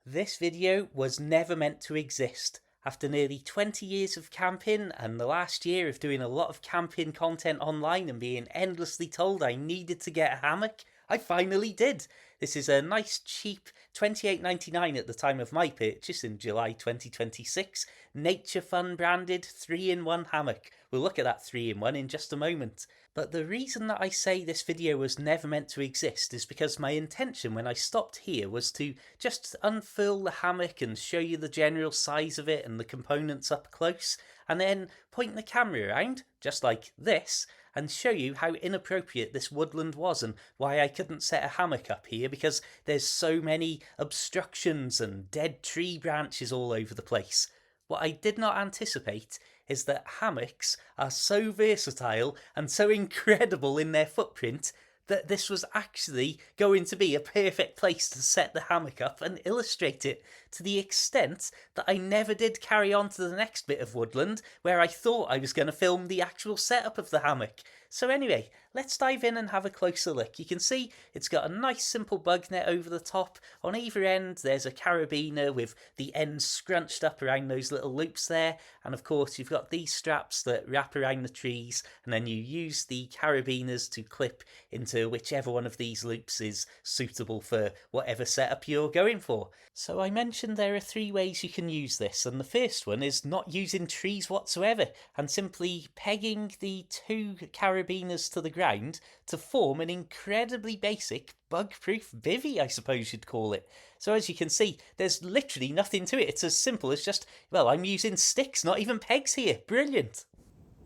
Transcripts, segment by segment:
This video was never meant to exist. After nearly 20 years of camping and the last year of doing a lot of camping content online and being endlessly told I needed to get a hammock, I finally did. This is a nice cheap $28.99 at the time of my purchase in July 2026, Naturefun branded 3-in-1 hammock. We'll look at that 3-in-1 in just a moment. But the reason that I say this video was never meant to exist is because my intention when I stopped here was to just unfurl the hammock and show you the general size of it and the components up close, and then point the camera around, just like this, and show you how inappropriate this woodland was and why I couldn't set a hammock up here because there's so many obstructions and dead tree branches all over the place. What I did not anticipate is that hammocks are so versatile and so incredible in their footprint that this was actually going to be a perfect place to set the hammock up and illustrate it, to the extent that I never did carry on to the next bit of woodland where I thought I was going to film the actual setup of the hammock. So anyway, let's dive in and have a closer look. You can see it's got a nice simple bug net over the top. On either end there's a carabiner with the ends scrunched up around those little loops there, and of course you've got these straps that wrap around the trees, and then you use the carabiners to clip into whichever one of these loops is suitable for whatever setup you're going for. So I mentioned there are 3 ways you can use this, and the first one is not using trees whatsoever and simply pegging the 2 carabiners to the ground to form an incredibly basic bug-proof bivvy, I suppose you'd call it. So as you can see, there's literally nothing to it. It's as simple as just, well, I'm using sticks, not even pegs here. Brilliant.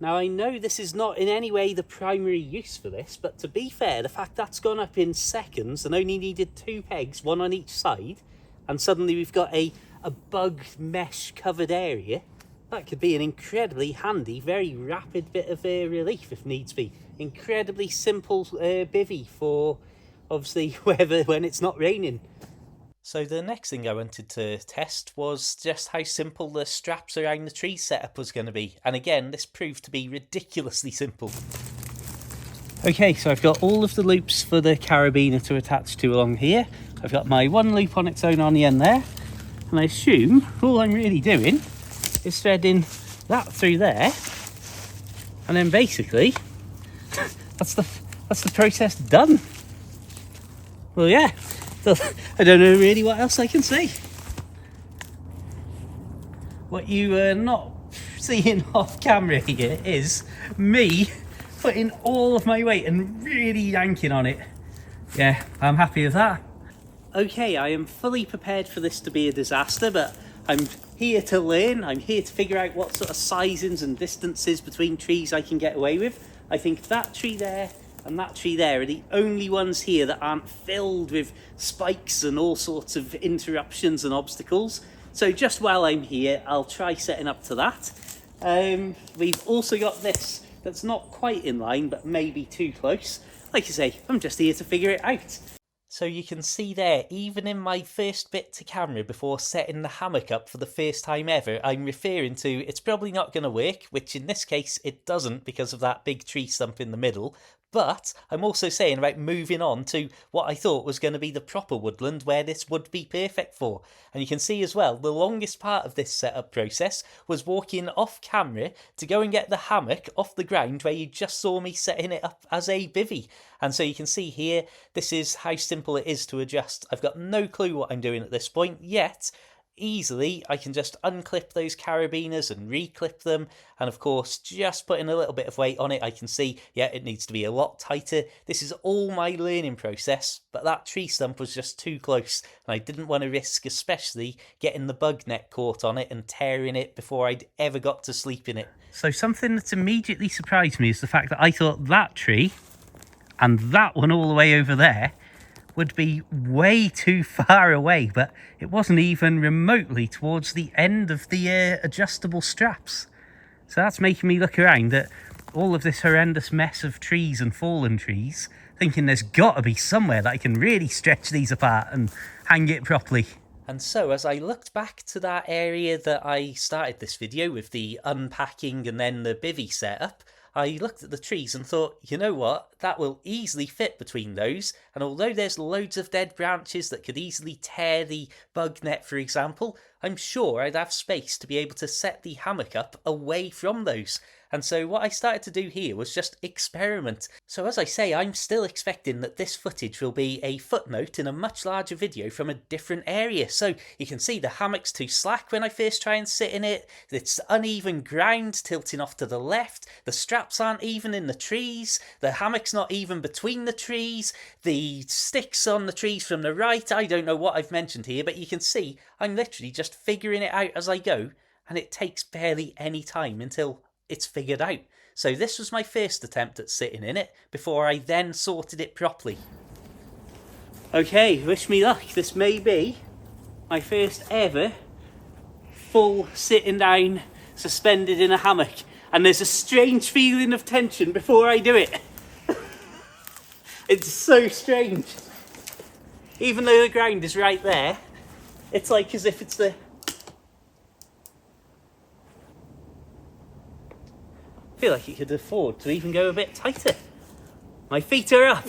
Now I know this is not in any way the primary use for this, but to be fair, the fact that's gone up in seconds and only needed 2 pegs, 1 on each side, and suddenly we've got a bug mesh covered area, that could be an incredibly handy, very rapid bit of relief if needs be. Incredibly simple bivvy for obviously weather when it's not raining. So the next thing I wanted to test was just how simple the straps around the tree setup was going to be. And again, this proved to be ridiculously simple. Okay, so I've got all of the loops for the carabiner to attach to along here. I've got my 1 loop on its own on the end there. And I assume all I'm really doing is threading that through there. And then basically, that's the process done. Well, yeah. I don't know really what else I can say. What you are not seeing off camera here is me putting all of my weight and really yanking on it. Yeah, I'm happy with that. Okay, I am fully prepared for this to be a disaster, but I'm here to learn. I'm here to figure out what sort of sizings and distances between trees I can get away with. I think that tree there and that tree there are the only ones here that aren't filled with spikes and all sorts of interruptions and obstacles. So just while I'm here, I'll try setting up to that. We've also got this that's not quite in line, but maybe too close. Like I say, I'm just here to figure it out. So you can see there, even in my first bit to camera before setting the hammock up for the first time ever, I'm referring to it's probably not going to work, which in this case it doesn't because of that big tree stump in the middle. But I'm also saying about moving on to what I thought was going to be the proper woodland where this would be perfect for. And you can see as well, the longest part of this setup process was walking off camera to go and get the hammock off the ground where you just saw me setting it up as a bivvy. And so you can see here, this is how simple it is to adjust. I've got no clue what I'm doing at this point yet. Easily I can just unclip those carabiners and reclip them, and of course just putting a little bit of weight on it I can see, yeah, it needs to be a lot tighter. This is all my learning process, but that tree stump was just too close and I didn't want to risk especially getting the bug net caught on it and tearing it before I'd ever got to sleep in it. So something that immediately surprised me is the fact that I thought that tree and that one all the way over there would be way too far away, but it wasn't even remotely towards the end of the adjustable straps. So that's making me look around at all of this horrendous mess of trees and fallen trees, thinking there's got to be somewhere that I can really stretch these apart and hang it properly. And so as I looked back to that area that I started this video with the unpacking and then the bivvy setup, I looked at the trees and thought, you know what, that will easily fit between those, and although there's loads of dead branches that could easily tear the bug net, for example, I'm sure I'd have space to be able to set the hammock up away from those. And so what I started to do here was just experiment. So as I say, I'm still expecting that this footage will be a footnote in a much larger video from a different area. So you can see the hammock's too slack when I first try and sit in it. It's uneven ground tilting off to the left. The straps aren't even in the trees. The hammock's not even between the trees. The sticks on the trees from the right. I don't know what I've mentioned here, but you can see I'm literally just figuring it out as I go. And it takes barely any time until it's figured out. So this was my first attempt at sitting in it before I then sorted it properly. Okay, wish me luck. This may be my first ever full sitting down suspended in a hammock, and there's a strange feeling of tension before I do it. It's so strange. Even though the ground is right there, it's like as if it's the I feel like you could afford to even go a bit tighter. My feet are up.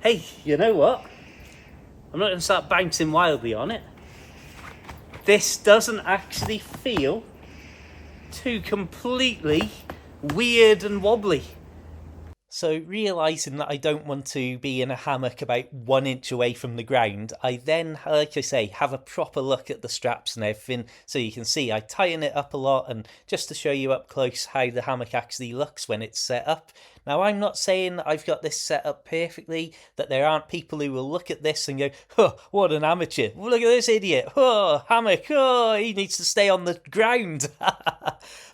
Hey, you know what? I'm not going to start bouncing wildly on it. This doesn't actually feel too completely weird and wobbly. So realising that I don't want to be in a hammock about 1 inch away from the ground, I then, like I say, have a proper look at the straps and everything. So you can see I tighten it up a lot, and just to show you up close how the hammock actually looks when it's set up. Now, I'm not saying I've got this set up perfectly, that there aren't people who will look at this and go, oh, what an amateur. Look at this idiot. Oh, hammock. Oh, he needs to stay on the ground.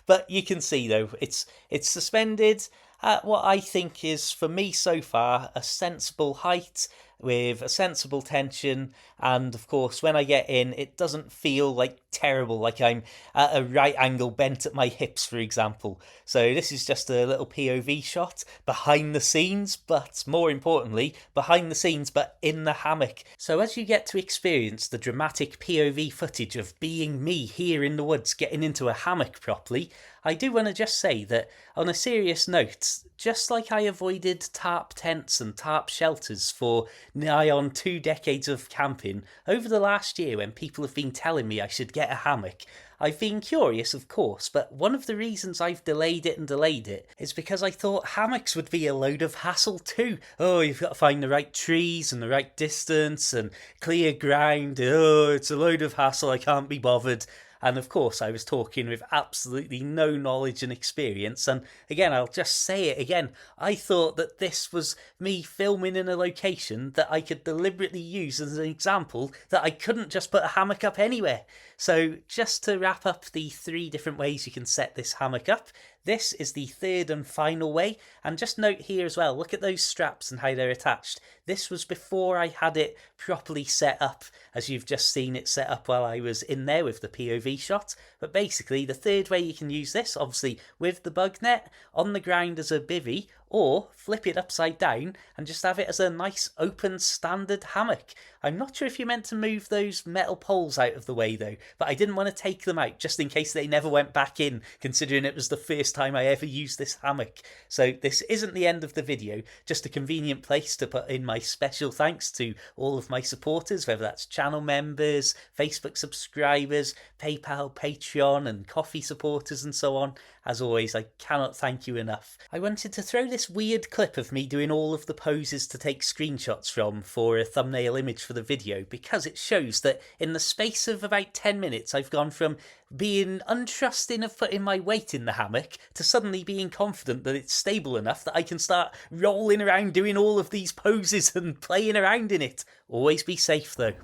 But you can see, though, it's suspended at what I think is, for me so far, a sensible height with a sensible tension, and of course when I get in it doesn't feel like terrible, like I'm at a right angle bent at my hips, for example. So this is just a little POV shot behind the scenes, but more importantly behind the scenes but in the hammock. So as you get to experience the dramatic POV footage of being me here in the woods getting into a hammock properly, I do want to just say that on a serious note, just like I avoided tarp tents and tarp shelters for nigh on 2 decades of camping, over the last year when people have been telling me I should get a hammock, I've been curious, of course, but one of the reasons I've delayed it is because I thought hammocks would be a load of hassle too. Oh, you've got to find the right trees and the right distance and clear ground. Oh, it's a load of hassle, I can't be bothered. And of course I was talking with absolutely no knowledge and experience, and again I'll just say it again, I thought that this was me filming in a location that I could deliberately use as an example that I couldn't just put a hammock up anywhere. So just to wrap up the 3 different ways you can set this hammock up, this is the 3rd and final way, and just note here as well, look at those straps and how they're attached. This was before I had it properly set up, as you've just seen it set up while I was in there with the POV shot. But basically the 3rd way you can use this, obviously with the bug net, on the ground as a bivvy, or flip it upside down and just have it as a nice open standard hammock. I'm not sure if you're meant to move those metal poles out of the way though, but I didn't want to take them out just in case they never went back in, considering it was the first time I ever used this hammock. So this isn't the end of the video, just a convenient place to put in my special thanks to all of my supporters, whether that's channel members, Facebook subscribers, PayPal, Patreon and Coffee supporters and so on. As always, I cannot thank you enough. I wanted to throw this weird clip of me doing all of the poses to take screenshots from for a thumbnail image for the video, because it shows that in the space of about 10 minutes I've gone from being untrusting of putting my weight in the hammock to suddenly being confident that it's stable enough that I can start rolling around doing all of these poses and playing around in it. Always be safe though.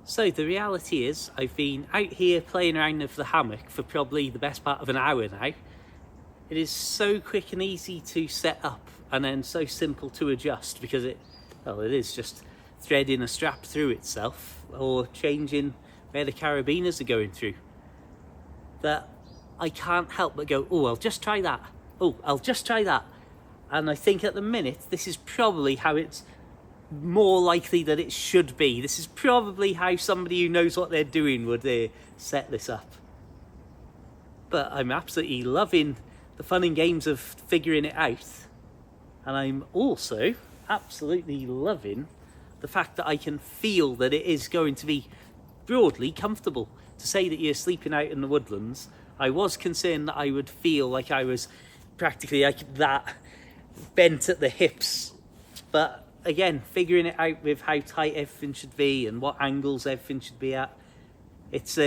So the reality is I've been out here playing around with the hammock for probably the best part of an hour now. It is so quick and easy to set up, and then so simple to adjust, because it is just threading a strap through itself or changing where the carabiners are going through, that I can't help but go, oh, I'll just try that. Oh, I'll just try that. And I think at the minute, this is probably how it's more likely that it should be. This is probably how somebody who knows what they're doing would set this up. But I'm absolutely loving the fun and games of figuring it out. And I'm also absolutely loving the fact that I can feel that it is going to be broadly comfortable. To say that you're sleeping out in the woodlands, I was concerned that I would feel like I was practically like that, bent at the hips. But again, figuring it out with how tight everything should be and what angles everything should be at, it's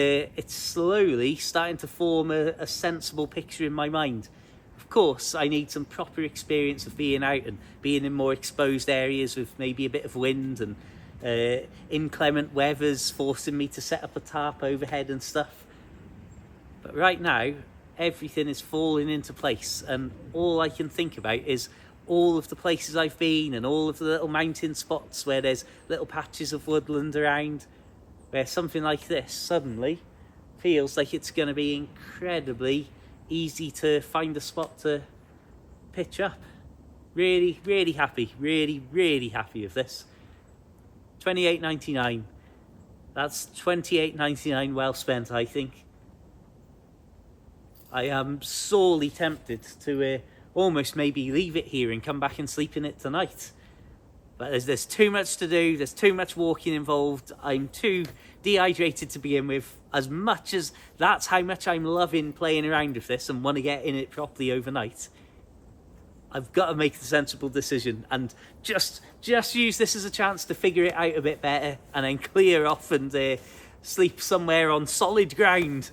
slowly starting to form a sensible picture in my mind. Of course, I need some proper experience of being out and being in more exposed areas with maybe a bit of wind and inclement weather's forcing me to set up a tarp overhead and stuff. But right now, everything is falling into place, and all I can think about is all of the places I've been and all of the little mountain spots where there's little patches of woodland around, where something like this suddenly feels like it's going to be incredibly easy to find a spot to pitch up. Really, really happy. Really, really happy with this. $28.99. That's $28.99 well spent, I think. I am sorely tempted to almost maybe leave it here and come back and sleep in it tonight. But there's too much to do, there's too much walking involved, I'm too dehydrated to begin with. As much as that's how much I'm loving playing around with this and want to get in it properly overnight, I've got to make the sensible decision and just use this as a chance to figure it out a bit better and then clear off and sleep somewhere on solid ground.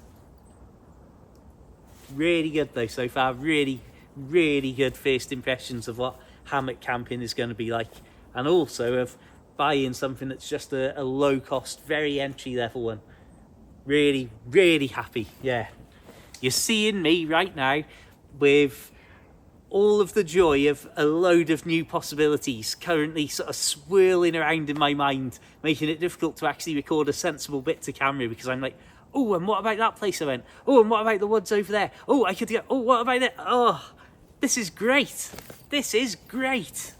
Really good though so far, really, really good first impressions of what hammock camping is going to be like. And also of buying something that's just a low cost, very entry level one. Really, really happy, yeah. You're seeing me right now with all of the joy of a load of new possibilities currently sort of swirling around in my mind, making it difficult to actually record a sensible bit to camera because I'm like, oh, and what about that place I went? Oh, and what about the woods over there? Oh, I could get, oh, what about it? Oh, this is great. This is great.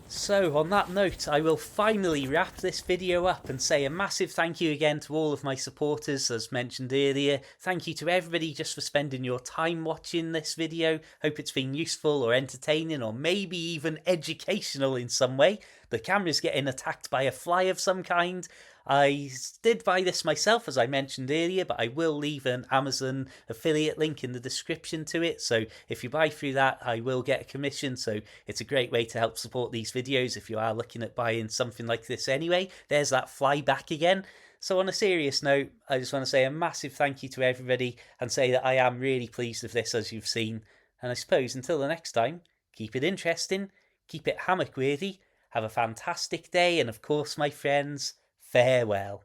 So on that note, I will finally wrap this video up and say a massive thank you again to all of my supporters, as mentioned earlier. Thank you to everybody just for spending your time watching this video. Hope it's been useful or entertaining or maybe even educational in some way. The camera's getting attacked by a fly of some kind. I did buy this myself, as I mentioned earlier, but I will leave an Amazon affiliate link in the description to it. So if you buy through that, I will get a commission. So it's a great way to help support these videos if you are looking at buying something like this anyway. There's that fly back again. So on a serious note, I just want to say a massive thank you to everybody and say that I am really pleased with this, as you've seen. And I suppose until the next time, keep it interesting, keep it hammock worthy, have a fantastic day, and of course, my friends, farewell.